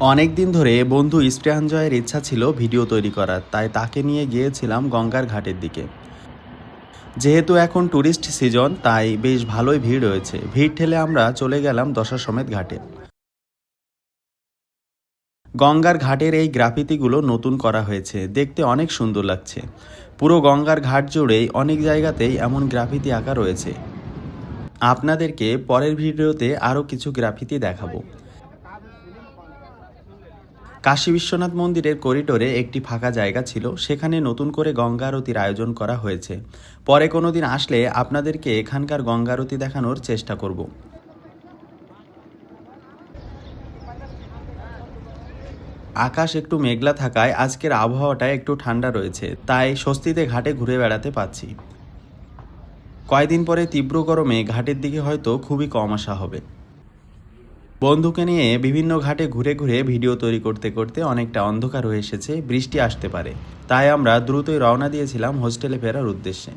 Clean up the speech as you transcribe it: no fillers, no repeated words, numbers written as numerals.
অনেক দিন ধরে বন্ধু স্পৃহাঞ্জয়ের ইচ্ছা ছিল ভিডিও তৈরি করার, তাই তাকে নিয়ে গিয়েছিলাম গঙ্গার ঘাটের দিকে। যেহেতু এখন ট্যুরিস্ট সিজন, তাই বেশ ভালোই ভিড় রয়েছে। ভিড় ঠেলে আমরা চলে গেলাম দশাশ্বমেধ ঘাটে। গঙ্গার ঘাটের এই গ্রাফিতিগুলো নতুন করা হয়েছে, দেখতে অনেক সুন্দর লাগছে। পুরো গঙ্গার ঘাট জুড়েই অনেক জায়গাতেই এমন গ্রাফিতি আঁকা রয়েছে। আপনাদেরকে পরের ভিডিওতে আরও কিছু গ্রাফিতি দেখাবো। কাশী বিশ্বনাথ মন্দিরের করিডোরে একটি ফাঁকা জায়গা ছিল, সেখানে নতুন করে গঙ্গা আরতির আয়োজন করা হয়েছে। পরে কোনো দিন আসলে আপনাদেরকে এখানকার গঙ্গা আরতি দেখানোর চেষ্টা করব। আকাশ একটু মেঘলা থাকায় আজকের আবহাওয়াটা একটু ঠান্ডা রয়েছে, তাই স্বস্তিতে ঘাটে ঘুরে বেড়াতে পাচ্ছি। কয়দিন পরে তীব্র গরমে ঘাটের দিকে হয়তো খুবই কম আসা হবে। বন্ধুকে নিয়ে বিভিন্ন ঘাটে ঘুরে ঘুরে ভিডিও তৈরি করতে করতে অনেকটা অন্ধকার হয়ে এসেছে, বৃষ্টি আসতে পারে। তাই আমরা দ্রুতই রওনা দিয়েছিলাম হোস্টেলে ফেরার উদ্দেশ্যে।